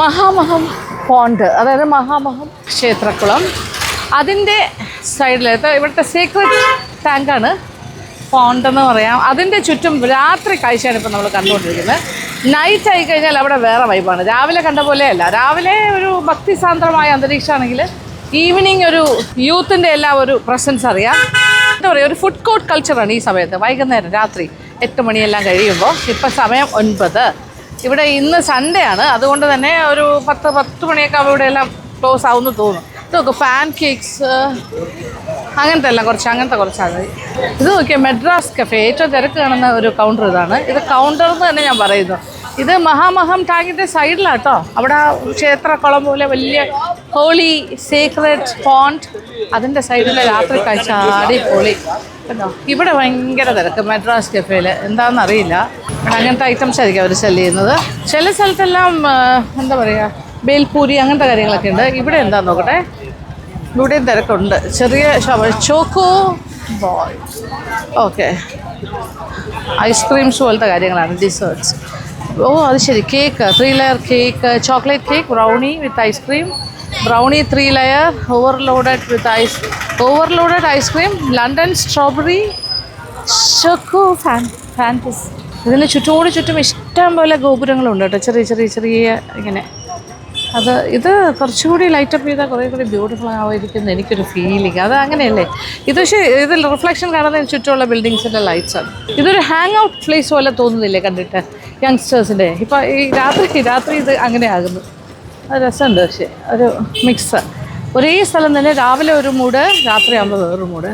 A: മഹാമഹം പോണ്ട്, അതായത് മഹാമഹം ക്ഷേത്രക്കുളം, അതിൻ്റെ സൈഡിലത്തെ ഇവിടുത്തെ സീക്രട്ട് ടാങ്കാണ് പോണ്ടെന്ന് പറയാം. അതിൻ്റെ ചുറ്റും രാത്രി കാഴ്ചയാണ് ഇപ്പോൾ നമ്മൾ കണ്ടുകൊണ്ടിരിക്കുന്നത്. നൈറ്റ് ആയി കഴിഞ്ഞാൽ അവിടെ വേറെ വൈബാണ്. രാവിലെ കണ്ട പോലെയല്ല. രാവിലെ ഒരു ഭക്തിസാന്ദ്രമായ അന്തരീക്ഷമാണെങ്കിൽ ഈവനിങ് ഒരു യൂത്തിൻ്റെ എല്ലാം ഒരു പ്രസൻസ് അറിയാം. എന്താ പറയുക, ഒരു ഫുഡ് കോർട്ട് കൾച്ചറാണ് ഈ സമയത്ത്. വൈകുന്നേരം രാത്രി 8 മണിയെല്ലാം കഴിയുമ്പോൾ, ഇപ്പം സമയം 9. ഇവിടെ ഇന്ന് സൺഡേ ആണ്, അതുകൊണ്ട് തന്നെ ഒരു 10 മണിയൊക്കെ ആകുമ്പോൾ ഇവിടെ എല്ലാം ക്ലോസ് ആവുമെന്ന് തോന്നും. ഇതൊക്കെ പാൻ കേക്ക്സ് അങ്ങനത്തെ എല്ലാം അങ്ങനത്തെ കുറച്ചാണ്. ഇത് നോക്കിയാൽ മെഡ്രാസ് കഫേ, ഏറ്റവും തിരക്ക് കാണുന്ന ഒരു കൗണ്ടർ ഇതാണ്. ഇത് കൗണ്ടർ എന്ന് തന്നെ ഞാൻ പറയുന്നു. ഇത് മഹാമഹം ടാങ്കിൻ്റെ സൈഡിലാട്ടോ. അവിടെ ക്ഷേത്രക്കുളം പോലെ വലിയ ഹോളി സീക്രട്ട് പോണ്ട്, അതിൻ്റെ സൈഡിലെ രാത്രി കാഴ്ച അടിപൊളി കേട്ടോ. ഇവിടെ ഭയങ്കര തിരക്ക് മെഡ്രാസ് കഫേയിൽ, എന്താണെന്ന് അറിയില്ല. അങ്ങനത്തെ ഐറ്റംസ് ആയിരിക്കും അവർ സെല് ചെയ്യുന്നത്. ചില സ്ഥലത്തെല്ലാം എന്താ പറയുക, ബേൽപൂരി അങ്ങനത്തെ കാര്യങ്ങളൊക്കെ ഉണ്ട്. ഇവിടെ എന്താണെന്ന് നോക്കട്ടെ, ഇവിടെയും തിരക്കുണ്ട്. ചെറിയ ചോക്കോ ബോയ്, ഓക്കെ, ഐസ്ക്രീംസ് പോലത്തെ കാര്യങ്ങളാണ്, ഡിസേർട്ട്സ്. ഓ അത് ശരി, cake 3 layer cake, chocolate cake, brownie with ice cream, brownie 3 layer, overloaded ice cream, London strawberry, choco fantasy. ഇതിന് ചുറ്റും ഇഷ്ടം പോലെ ഗോപുരങ്ങളുണ്ട് കേട്ടോ, ചെറിയ ഇങ്ങനെ. ഇത് കുറച്ചുകൂടി ലൈറ്റപ്പ് ചെയ്താൽ കുറേ കൂടി ബ്യൂട്ടിഫുൾ ആയിരിക്കുന്നു എനിക്കൊരു ഫീലിംഗ്. അത് അങ്ങനെയല്ലേ. പക്ഷേ ഇതിൽ റിഫ്ലക്ഷൻ കാണുന്നതിന് ചുറ്റുമുള്ള ബിൽഡിങ്സിൻ്റെ ലൈറ്റ്സാണ്. ഇതൊരു ഹാങ് ഔട്ട് പ്ലേസ് പോലെ തോന്നുന്നില്ലേ കണ്ടിട്ട് യങ്സ്റ്റേഴ്സിൻ്റെ? ഇപ്പോൾ ഈ രാത്രി ഇത് അങ്ങനെ ആകുന്നു. അത് രസമുണ്ട്. പക്ഷേ ഒരു മിക്സ്, ഒരേ സ്ഥലം തന്നെ രാവിലെ ഒരു മൂഡ്, രാത്രിയാകുമ്പോൾ വേറൊരു മൂഡ്.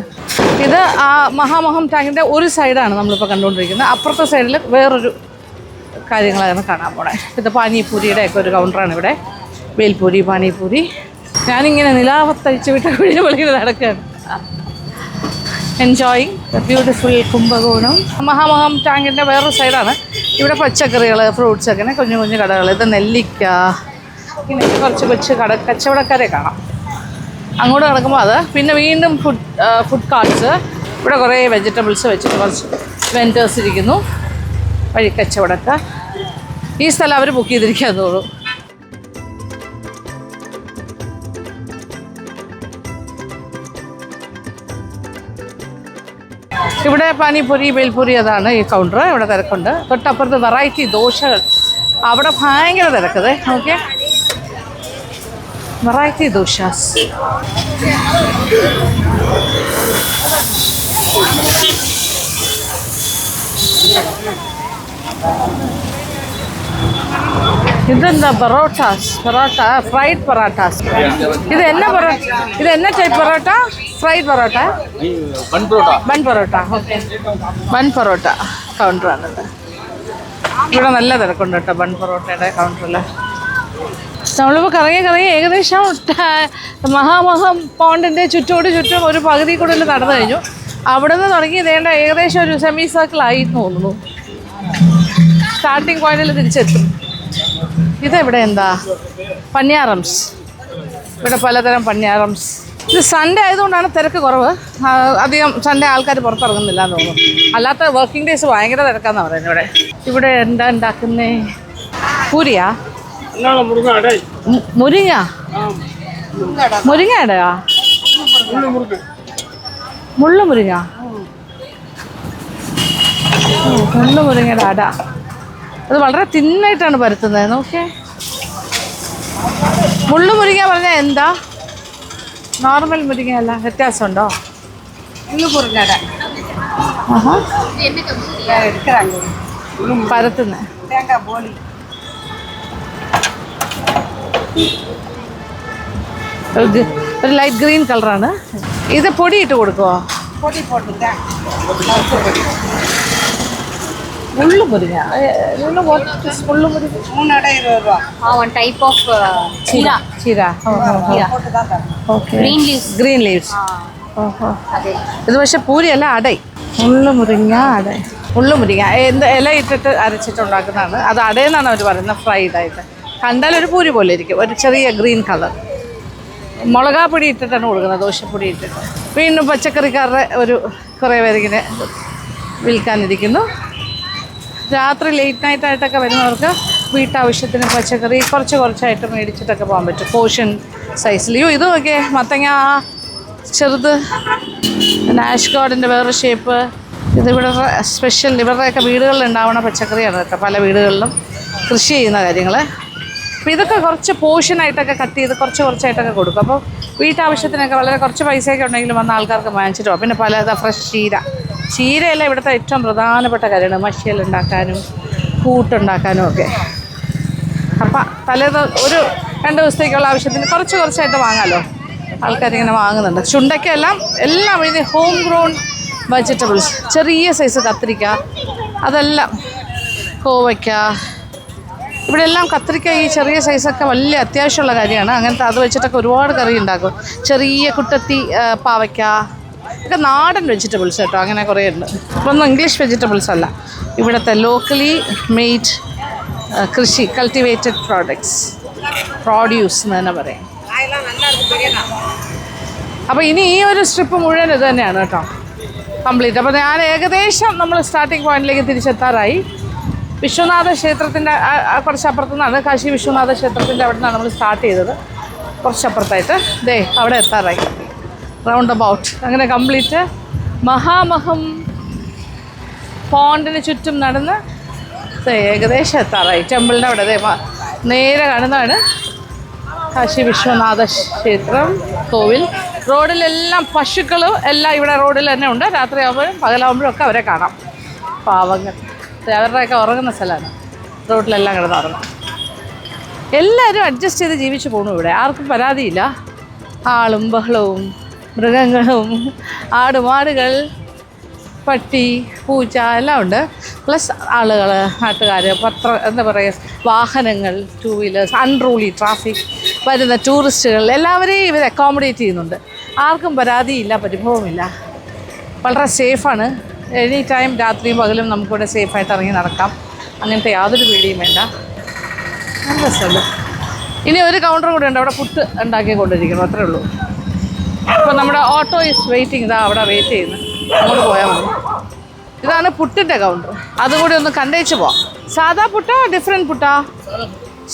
A: ഇത് ആ മഹാമഹം ടാങ്കിൻ്റെ ഒരു സൈഡാണ് നമ്മളിപ്പോൾ കണ്ടുകൊണ്ടിരിക്കുന്നത്. അപ്പുറത്തെ സൈഡിൽ വേറൊരു കാര്യങ്ങളാണ് കാണാൻ പോണേ. ഇത് പാനിപൂരിയുടെ ഒക്കെ ഒരു കൗണ്ടറാണ് ഇവിടെ. ബേൽപൂരി, പാനിപൂരി. ഞാനിങ്ങനെ നിലാവത്തഴിച്ച് വിട്ട കുഴിഞ്ഞ വിളിക്കുന്ന നടക്കുകയാണ്. Enjoying the beautiful Kumbakonam. Mahamaham ടാങ്കിൻ്റെ വേറൊരു സൈഡാണ്. ഇവിടെ പച്ചക്കറികൾ, ഫ്രൂട്ട്സ്, അങ്ങനെ കുഞ്ഞു കടകൾ. ഇത് നെല്ലിക്ക, ഇങ്ങനെ കുറച്ച് കച്ചവടക്കാരെ കാണാം. അങ്ങോട്ട് കിടക്കുമ്പോൾ അത്. പിന്നെ വീണ്ടും ഫുഡ് കാർട്ട്സ്. ഇവിടെ കുറേ വെജിറ്റബിൾസ് വെച്ചിട്ട് കുറച്ച് വെൻഡേഴ്സ് ഇരിക്കുന്നു, വഴി കച്ചവടക്കാർ. ഈ സ്ഥലം അവർ ബുക്ക് ചെയ്തിരിക്കാന്ന് തോന്നുന്നു. ഇവിടെ പാനിപൂരി, ബേൽപൂരി, അതാണ് ഈ കൗണ്ടർ. ഇവിടെ തിരക്കുണ്ട്. തൊട്ടപ്പുറത്ത് വെറൈറ്റി ദോശകൾ, അവിടെ ഭയങ്കര തിരക്കത്. Okay, variety dosas. ഇതെന്താ, പൊറോട്ട, ഫ്രൈഡ് പൊറോട്ടാസ്. ഇത് എന്നാ type parotta? Fried parotta, bun parotta. Okay, bun parotta കൗണ്ടറാണിത്. ഇവിടെ നല്ല തിരക്കുണ്ട് കേട്ടോ ബൺ പൊറോട്ടയുടെ കൗണ്ടറിൽ. നമ്മളിപ്പോൾ കറങ്ങി ഏകദേശം മഹാമഹം പോണ്ടിൻ്റെ ചുറ്റും ഒരു പകുതി കൂടുതൽ നടന്നു കഴിഞ്ഞു. അവിടെ നിന്ന് തുടങ്ങി ഇതേണ്ട ഏകദേശം ഒരു സെമി സർക്കിളായി തോന്നുന്നു. സ്റ്റാർട്ടിങ് പോയിന്റിൽ തിരിച്ചെത്തും. ഇതെവിടെ എന്താ, പന്യാറംസ്. ഇവിടെ പലതരം പന്യാറംസ്. ഇത് സൺഡേ ആയതുകൊണ്ടാണ് തിരക്ക് കുറവ്. അധികം സൺഡേ ആൾക്കാർ പുറത്തിറങ്ങുന്നില്ല എന്ന് തോന്നുന്നു. അല്ലാത്ത വർക്കിംഗ് ഡേയ്സ് ഭയങ്കര തിരക്കാന്ന് പറയുന്നത്. ഇവിടെ എന്താ ഉണ്ടാക്കുന്നേ? പൂരിയാ? മുരിങ്ങയുടെയാ? മുള്ളുമുരിങ്ങ അട. അത് വളരെ തിന്നായിട്ടാണ് പരത്തുന്നത്. നോക്കിയേ, മുള്ളുമുരിങ്ങ പറഞ്ഞാൽ എന്താ? നോർമൽ മുരിങ്ങയല്ല, വ്യത്യാസമുണ്ടോ? പരത്തുന്ന ഒരു ലൈറ്റ് ഗ്രീൻ കളറാണ്. ഇത് പൊടിയിട്ട് കൊടുക്കുമോ? മുള്ളുമുരിങ്ങ. Green leaves. ഇത് പക്ഷെ പൂരിയല്ല, അടൈ. മുള്ളുമുരിങ്ങ അട. മുള്ളുമുരിങ്ങ ഇല ഇട്ടിട്ട് അരച്ചിട്ടുണ്ടാക്കുന്നതാണ്. അത് അടയെന്നാണ് അവർ പറയുന്നത്, ഫ്രൈഡ് ആയിട്ട്. കണ്ടാൽ ഒരു പൂരി പോലെ ഇരിക്കും, ഒരു ചെറിയ ഗ്രീൻ കളർ. മുളകാപ്പൊടി ഇട്ടിട്ടാണ് കൊടുക്കുന്നത്, ദോശപ്പൊടി ഇട്ടിട്ട്. വീണ്ടും പച്ചക്കറിക്കാരുടെ കുറേ പേരിങ്ങനെ വിൽക്കാനിരിക്കുന്നു. രാത്രി ലേറ്റ് നൈറ്റായിട്ടൊക്കെ വരുന്നവർക്ക് വീട്ടാവശ്യത്തിന് പച്ചക്കറി കുറച്ചായിട്ട് മേടിച്ചിട്ടൊക്കെ പോകാൻ പറ്റും, പോർഷൻ സൈസിൽ. ഇത് നോക്കിയേ, മത്തങ്ങ ചെറുത്, നാഷ് ഗോഡിൻ്റെ വേറെ ഷേപ്പ്. ഇതിവിടെ സ്പെഷ്യൽ, ഇവരുടെയൊക്കെ വീടുകളിൽ ഉണ്ടാവുന്ന പച്ചക്കറിയാണ് കേട്ടോ. പല വീടുകളിലും കൃഷി ചെയ്യുന്ന കാര്യങ്ങൾ. അപ്പോൾ ഇതൊക്കെ കുറച്ച് പോർഷനായിട്ടൊക്കെ കട്ട് ചെയ്ത് കുറച്ചായിട്ടൊക്കെ കൊടുക്കും. അപ്പോൾ വീട്ടാവശ്യത്തിനൊക്കെ വളരെ കുറച്ച് പൈസയൊക്കെ ഉണ്ടെങ്കിലും വന്ന ആൾക്കാർക്ക് വാങ്ങിച്ചിട്ട് പോകും. പിന്നെ പല ഫ്രഷ് ചീരയെല്ലാം ഇവിടുത്തെ ഏറ്റവും പ്രധാനപ്പെട്ട കാര്യമാണ്, മഷിയലുണ്ടാക്കാനും കൂട്ടുണ്ടാക്കാനും ഒക്കെ. അപ്പം ഒരു 2 ദിവസത്തേക്കുള്ള ആവശ്യത്തിന് കുറച്ചായിട്ട് വാങ്ങാമല്ലോ, ആൾക്കാരിങ്ങനെ വാങ്ങുന്നുണ്ട്. ചുണ്ടയ്ക്കെല്ലാം എല്ലാം ഇത് ഹോം ഗ്രോൺ വെജിറ്റബിൾസ്, ചെറിയ സൈസ് കത്തിരിക്ക, അതെല്ലാം കോവയ്ക്ക, ഇവിടെ എല്ലാം കത്തിരിക്ക ഈ ചെറിയ സൈസൊക്കെ വലിയ അത്യാവശ്യമുള്ള കാര്യമാണ്. അങ്ങനത്തെ അത് വെച്ചിട്ടൊക്കെ ഒരുപാട് കറി ഉണ്ടാക്കും. ചെറിയ കുട്ടത്തി പാവയ്ക്ക, ഇതൊക്കെ നാടൻ വെജിറ്റബിൾസ് കേട്ടോ, അങ്ങനെ കുറേ ഉണ്ട്. ഇതൊന്നും ഇംഗ്ലീഷ് വെജിറ്റബിൾസ് അല്ല, ഇവിടുത്തെ ലോക്കലി മെയ്ഡ് കൃഷി, കൾട്ടിവേറ്റഡ് പ്രോഡ്യൂസ് എന്ന് തന്നെ പറയും. അപ്പോൾ ഇനി ഈ ഒരു സ്ട്രിപ്പ് മുഴുവൻ ഇത് തന്നെയാണ് കേട്ടോ, കംപ്ലീറ്റ്. അപ്പോൾ ഞാൻ ഏകദേശം നമ്മൾ സ്റ്റാർട്ടിംഗ് പോയിന്റിലേക്ക് തിരിച്ചെത്താറായി. വിശ്വനാഥ ക്ഷേത്രത്തിൻ്റെ കുറച്ചപ്പുറത്തു നിന്നാണ്, കാശി വിശ്വനാഥ ക്ഷേത്രത്തിൻ്റെ അവിടെ നിന്നാണ് നമ്മൾ സ്റ്റാർട്ട് ചെയ്തത്. കുറച്ചപ്പുറത്തായിട്ട് അവിടെ എത്താറായി. റൗണ്ട് അബൌട്ട് അങ്ങനെ കംപ്ലീറ്റ് മഹാമഹം പോണ്ടിന് ചുറ്റും നടന്ന് ഏകദേശം എത്താറായി. ടെമ്പിളിൻ്റെ അവിടെ നേരെ കാണുന്നതാണ് കാശി വിശ്വനാഥ ക്ഷേത്രം കോവിൽ. റോഡിലെല്ലാം പശുക്കളും എല്ലാം ഇവിടെ റോഡിൽ തന്നെ ഉണ്ട്. രാത്രിയാകുമ്പോഴും പകലാകുമ്പോഴും ഒക്കെ അവരെ കാണാം. പാവങ്ങൾ അവരുടെയൊക്കെ ഉറങ്ങുന്ന സ്ഥലമാണ്, റോഡിലെല്ലാം കിടന്ന് ഉറങ്ങും. എല്ലാവരും അഡ്ജസ്റ്റ് ചെയ്ത് ജീവിച്ചു പോകണു ഇവിടെ, ആർക്കും പരാതിയില്ല. ആളും ബഹളവും മൃഗങ്ങളും ആടുമാടുകൾ പട്ടി പൂച്ച എല്ലാം ഉണ്ട്. പ്ലസ് ആളുകൾ, നാട്ടുകാർ, എന്താ പറയുക, വാഹനങ്ങൾ, 2 വീലേഴ്സ്, അൺറൂളി ട്രാഫിക്, വരുന്ന ടൂറിസ്റ്റുകൾ എല്ലാവരെയും ഇവർ അക്കോമഡേറ്റ് ചെയ്യുന്നുണ്ട്. ആർക്കും പരാതിയില്ല, പരിഭവമില്ല. വളരെ സേഫാണ്. എനി ടൈം രാത്രിയും പകലും നമുക്കിവിടെ സേഫായിട്ട് ഇറങ്ങി നടക്കാം. അങ്ങനത്തെ യാതൊരു പേടിയും വേണ്ട. നല്ല രസമുണ്ട്. ഇനി ഒരു കൗണ്ടർ കൂടെ ഉണ്ട്, അവിടെ പുട്ട് ഉണ്ടാക്കിക്കൊണ്ടിരിക്കുന്നു, അത്രേ ഉള്ളൂ. അപ്പോൾ നമ്മുടെ ഓട്ടോ ഈസ് വെയിറ്റിംഗ്, ഇതാ അവിടെ വെയിറ്റ് ചെയ്യുന്നു, അങ്ങോട്ട് പോയാൽ മതി. ഇതാണ് പുട്ടിൻ്റെ കൗണ്ടർ, അതുകൂടി ഒന്ന് കണ്ടേച്ച് പോവാം. സാധാ പുട്ടാ ഡിഫറെൻറ്റ് പുട്ടാ?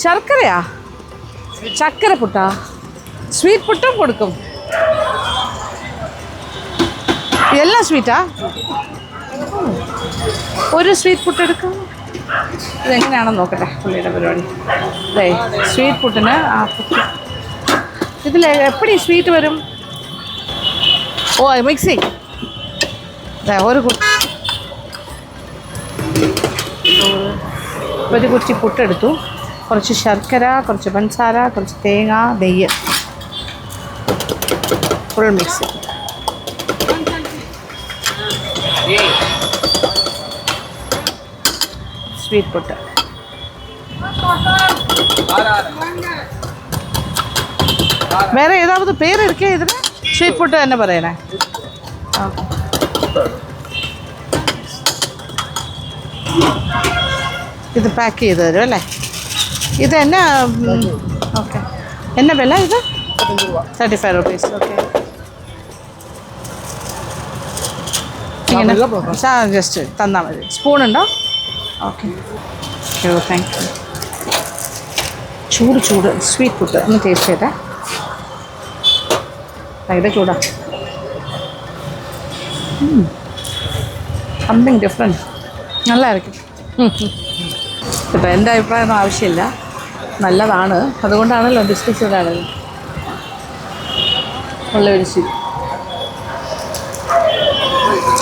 A: ശർക്കരയാ? ചക്കര പുട്ടാ? സ്വീറ്റ് പുട്ടും കൊടുക്കും. എല്ലാം സ്വീറ്റാ? ഒരു സ്വീറ്റ് പുട്ട് എടുക്കും. ഇതെങ്ങനെയാണെന്ന് നോക്കട്ടെ പുള്ളിയുടെ പരിപാടി. അതെ, സ്വീറ്റ് പുട്ടിന് ഇതിൽ എപ്പടി സ്വീറ്റ് വരും? ഓ മിക്സിങ്. അതെ, ഒരു കുറ്റി പുട്ടെടുത്തു, കുറച്ച് ശർക്കര, കുറച്ച് പഞ്ചസാര, കുറച്ച് തേങ്ങ, നെയ്യ്, ഫുൾ മിക്സ്. സ്വീറ്റ് പുട്ട്. വേറെ ഏതാവത് പേര് എടുക്കുക ഇതിന്? സ്വീറ്റ് പുട്ട് തന്നെ പറയണേ. ഇത് പാക്ക് ചെയ്ത് തരും അല്ലേ? ഇത് എന്നാ? ഓക്കെ, എന്നാ വില ഇത്? 35 rupees. ഓക്കെ, ഇങ്ങനെ ജസ്റ്റ് തന്നാൽ മതി. സ്പൂണുണ്ടോ? Okay, thank you. ചൂട് സ്വീറ്റ് പുട്ട് ഒന്ന് ടേസ്റ്റ് ചെയ്തേ. ഭയങ്കര ചൂടാ. സംതിങ് ഡിഫറെൻറ്റ്, നല്ലതായിരിക്കും. ഇപ്പം എൻ്റെ അഭിപ്രായമൊന്നും ആവശ്യമില്ല, നല്ലതാണ്. അതുകൊണ്ടാണല്ലോ ഡിസ്കസ് ചെയ്താണല്ലോ. നല്ലൊരു സ്വീറ്റ്.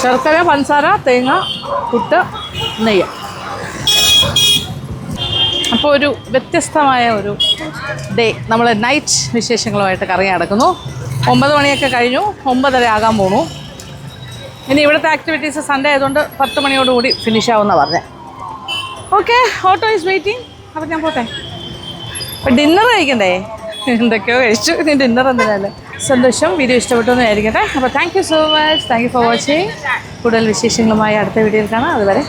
A: ശർക്കര, പഞ്ചസാര, തേങ്ങ, പുട്ട്, നെയ്യ്. അപ്പോൾ ഒരു വ്യത്യസ്തമായ ഒരു ഡേ. നമ്മൾ നൈറ്റ് വിശേഷങ്ങളുമായിട്ട് കറങ്ങി നടക്കുന്നു. 9 മണിയൊക്കെ കഴിഞ്ഞു, 9:30 ആകാൻ പോണു. ഇനി ഇവിടുത്തെ ആക്ടിവിറ്റീസ് സൺഡേ ആയതുകൊണ്ട് 10 മണിയോടുകൂടി ഫിനിഷ് ആവുമെന്നാണ് പറഞ്ഞത്. Okay, auto is waiting. അപ്പോൾ ഞാൻ പോട്ടെ. അപ്പോൾ ഡിന്നർ കഴിക്കണ്ടേ? എന്തൊക്കെയോ കഴിച്ചു, ഇനി ഡിന്നർ എന്തിനല്ലേ. സന്തോഷം. വീഡിയോ ഇഷ്ടപ്പെട്ടു എന്ന് ആയിരിക്കട്ടെ. അപ്പോൾ thank you so much. Thank you for watching. കൂടുതൽ വിശേഷങ്ങളുമായി അടുത്ത വീഡിയോയിൽ കാണാം. അതുവരെ